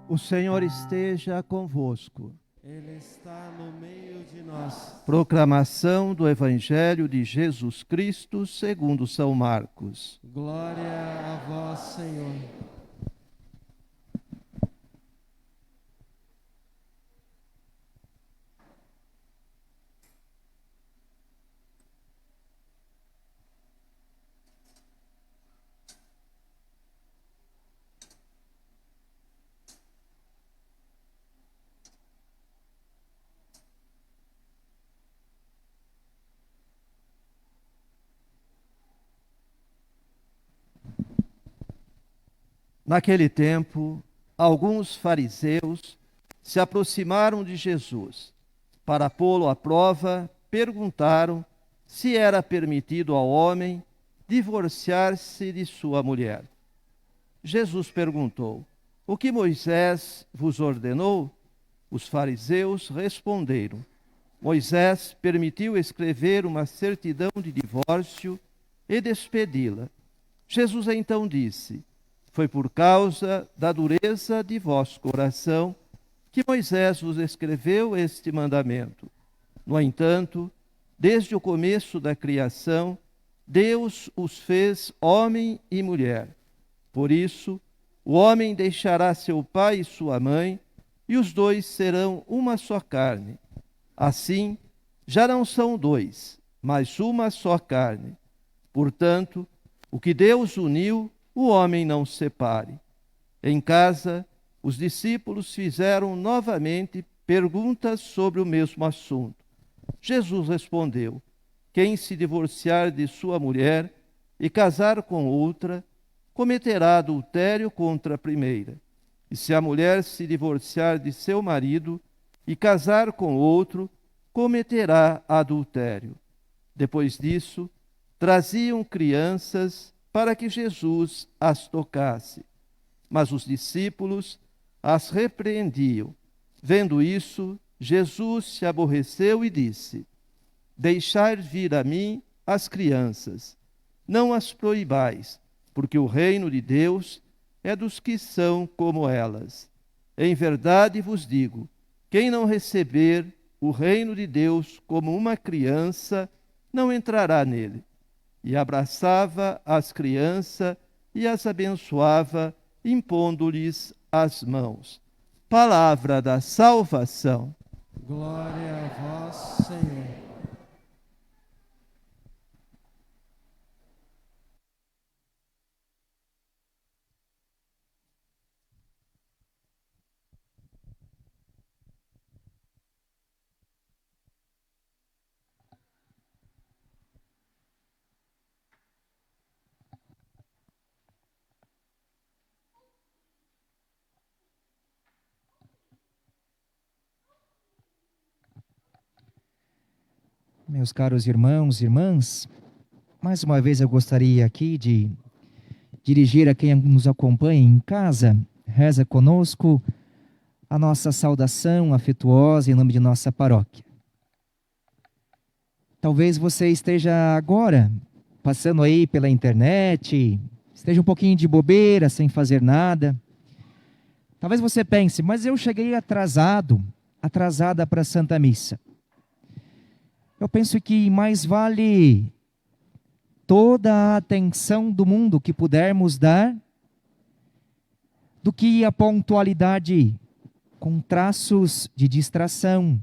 O Senhor esteja convosco. Ele está no meio de nós. Proclamação do Evangelho de Jesus Cristo segundo São Marcos. Glória a vós, Senhor. Naquele tempo, alguns fariseus se aproximaram de Jesus. Para pô-lo à prova, perguntaram se era permitido ao homem divorciar-se de sua mulher. Jesus perguntou: o que Moisés vos ordenou? Os fariseus responderam: Moisés permitiu escrever uma certidão de divórcio e despedi-la. Jesus então disse: foi por causa da dureza de vosso coração que Moisés vos escreveu este mandamento. No entanto, desde o começo da criação, Deus os fez homem e mulher. Por isso, o homem deixará seu pai e sua mãe, e os dois serão uma só carne. Assim, já não são dois, mas uma só carne. Portanto, o que Deus uniu, o homem não separe. Em casa, os discípulos fizeram novamente perguntas sobre o mesmo assunto. Jesus respondeu: quem se divorciar de sua mulher e casar com outra, cometerá adultério contra a primeira. E se a mulher se divorciar de seu marido e casar com outro, cometerá adultério. Depois disso, traziam crianças para que Jesus as tocasse. Mas os discípulos as repreendiam. Vendo isso, Jesus se aborreceu e disse: deixai vir a mim as crianças, não as proibais, porque o reino de Deus é dos que são como elas. Em verdade vos digo, quem não receber o reino de Deus como uma criança, não entrará nele. E abraçava as crianças e as abençoava, impondo-lhes as mãos. Palavra da salvação. Glória a vós, Senhor. Meus caros irmãos e irmãs, mais uma vez eu gostaria aqui de dirigir a quem nos acompanha em casa, reza conosco a nossa saudação afetuosa em nome de nossa paróquia. Talvez você esteja agora passando aí pela internet, esteja um pouquinho de bobeira, sem fazer nada. Talvez você pense, mas eu cheguei atrasada para a Santa Missa. Eu penso que mais vale toda a atenção do mundo que pudermos dar do que a pontualidade com traços de distração,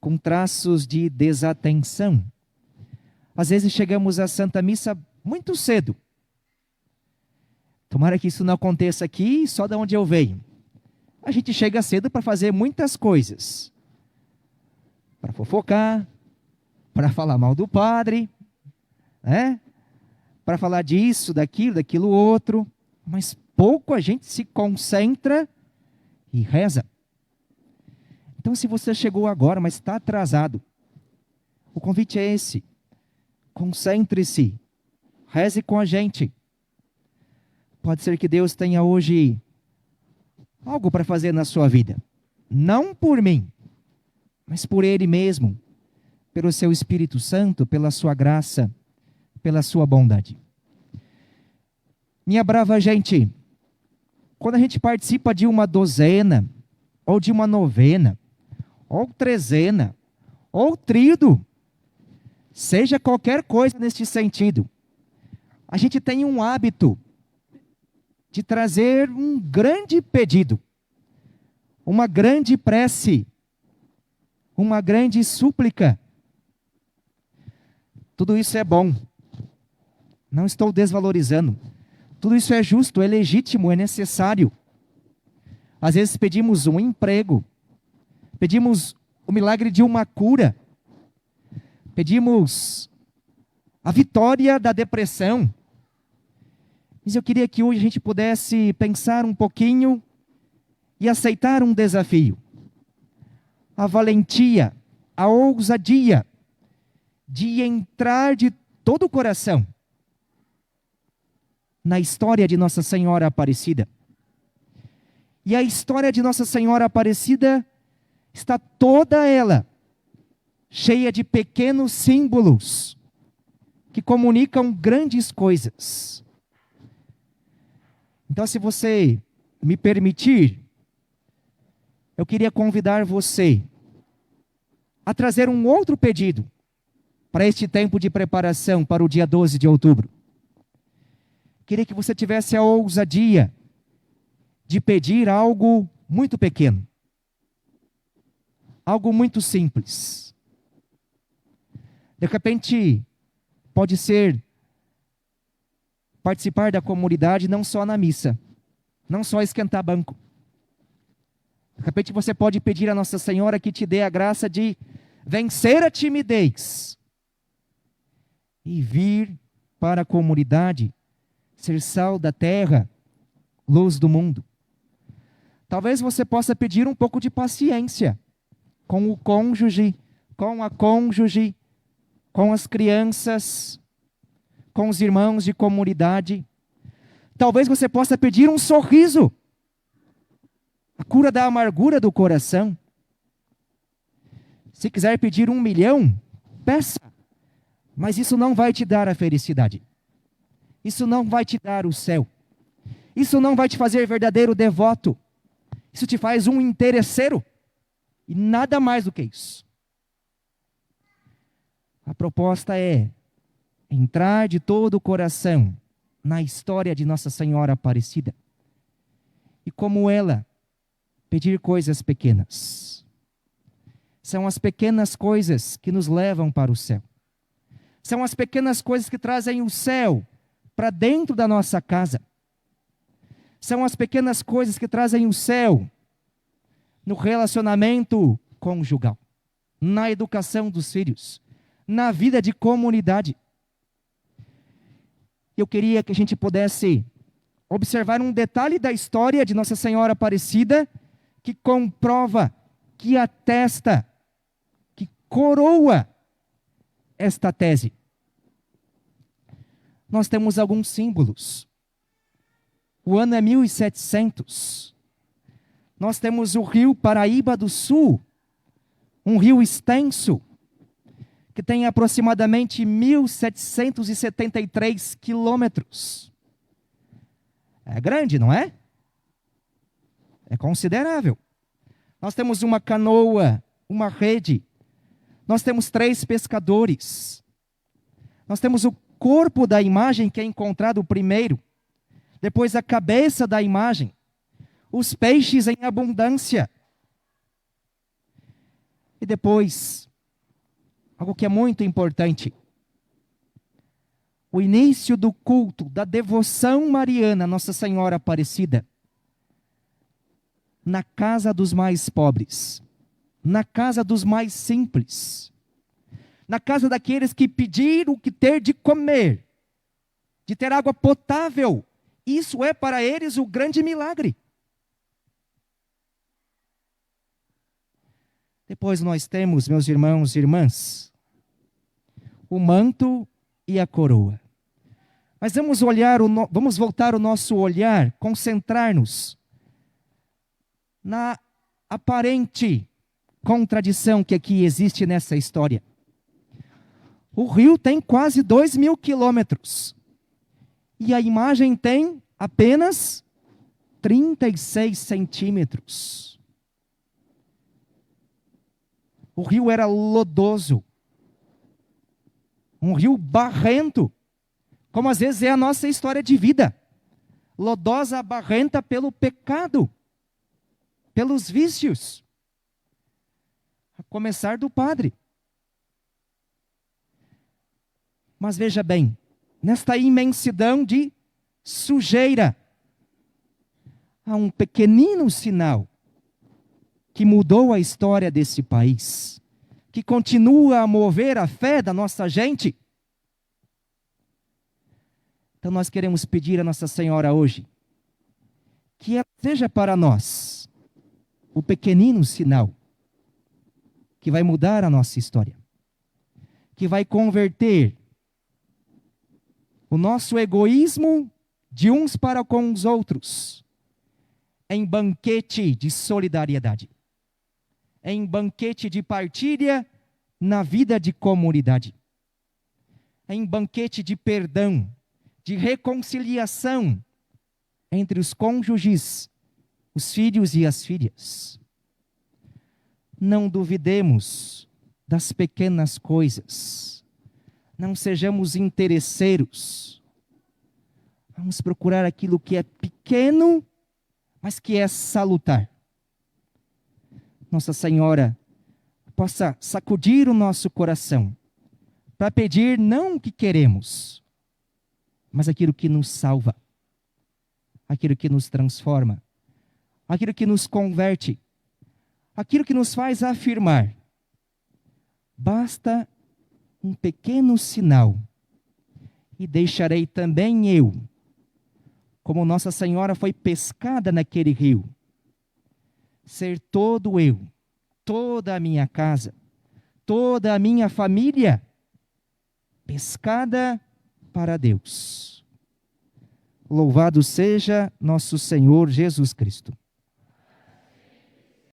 com traços de desatenção. Às vezes chegamos à Santa Missa muito cedo. Tomara que isso não aconteça aqui, só de onde eu venho. A gente chega cedo para fazer muitas coisas. Para fofocar, para falar mal do padre, né? Para falar disso, daquilo outro, mas pouco a gente se concentra e reza. Então, se você chegou agora, mas está atrasado, o convite é esse. Concentre-se. Reze com a gente. Pode ser que Deus tenha hoje algo para fazer na sua vida. Não por mim, mas por Ele mesmo. Pelo seu Espírito Santo, pela sua graça, pela sua bondade. Minha brava gente, quando a gente participa de uma dozena, ou de uma novena, ou trezena, ou tríduo, seja qualquer coisa neste sentido, a gente tem um hábito de trazer um grande pedido, uma grande prece, uma grande súplica. Tudo isso é bom. Não estou desvalorizando. Tudo isso é justo, é legítimo, é necessário. Às vezes pedimos um emprego, pedimos o milagre de uma cura, pedimos a vitória da depressão. Mas eu queria que hoje a gente pudesse pensar um pouquinho e aceitar um desafio. A valentia, a ousadia de entrar de todo o coração na história de Nossa Senhora Aparecida. E a história de Nossa Senhora Aparecida está toda ela cheia de pequenos símbolos que comunicam grandes coisas. Então, se você me permitir, eu queria convidar você a trazer um outro pedido para este tempo de preparação para o dia 12 de outubro. Queria que você tivesse a ousadia de pedir algo muito pequeno. Algo muito simples. De repente, pode ser participar da comunidade não só na missa, não só esquentar banco. De repente você pode pedir a Nossa Senhora que te dê a graça de vencer a timidez e vir para a comunidade, ser sal da terra, luz do mundo. Talvez você possa pedir um pouco de paciência com o cônjuge, com a cônjuge, com as crianças, com os irmãos de comunidade. Talvez você possa pedir um sorriso, a cura da amargura do coração. Se quiser pedir 1 milhão, peça. Mas isso não vai te dar a felicidade. Isso não vai te dar o céu. Isso não vai te fazer verdadeiro devoto. Isso te faz um interesseiro. E nada mais do que isso. A proposta é entrar de todo o coração na história de Nossa Senhora Aparecida. E como ela, pedir coisas pequenas. São as pequenas coisas que nos levam para o céu. São as pequenas coisas que trazem o céu para dentro da nossa casa. São as pequenas coisas que trazem o céu no relacionamento conjugal, na educação dos filhos, na vida de comunidade. Eu queria que a gente pudesse observar um detalhe da história de Nossa Senhora Aparecida que comprova, que atesta, que coroa esta tese. Nós temos alguns símbolos. O ano é 1700. Nós temos o rio Paraíba do Sul, um rio extenso, que tem aproximadamente 1.773 quilômetros. É grande, não é? É considerável. Nós temos uma canoa, uma rede. Nós temos 3 pescadores. Nós temos o corpo da imagem que é encontrado primeiro. Depois a cabeça da imagem. Os peixes em abundância. E depois, algo que é muito importante. O início do culto, da devoção mariana a Nossa Senhora Aparecida. Na casa dos mais pobres. Na casa dos mais simples. Na casa daqueles que pediram o que ter de comer. De ter água potável. Isso é para eles o grande milagre. Depois nós temos, meus irmãos e irmãs, o manto e a coroa. Mas vamos voltar o nosso olhar, concentrar-nos na aparente contradição que aqui existe nessa história. O rio tem quase 2.000 quilômetros e a imagem tem apenas 36 centímetros. O rio era lodoso, um rio barrento, como às vezes é a nossa história de vida, lodosa, barrenta pelo pecado, pelos vícios, a começar do padre. Mas veja bem, nesta imensidão de sujeira, há um pequenino sinal que mudou a história desse país, que continua a mover a fé da nossa gente. Então nós queremos pedir a Nossa Senhora hoje, que ela seja para nós o pequenino sinal que vai mudar a nossa história, que vai converter o nosso egoísmo de uns para com os outros em banquete de solidariedade, em banquete de partilha na vida de comunidade, em banquete de perdão, de reconciliação entre os cônjuges, os filhos e as filhas. Não duvidemos das pequenas coisas, não sejamos interesseiros. Vamos procurar aquilo que é pequeno, mas que é salutar. Nossa Senhora possa sacudir o nosso coração para pedir não o que queremos, mas aquilo que nos salva, aquilo que nos transforma, aquilo que nos converte, aquilo que nos faz afirmar: basta um pequeno sinal e deixarei também eu, como Nossa Senhora foi pescada naquele rio, ser todo eu, toda a minha casa, toda a minha família, pescada para Deus. Louvado seja nosso Senhor Jesus Cristo.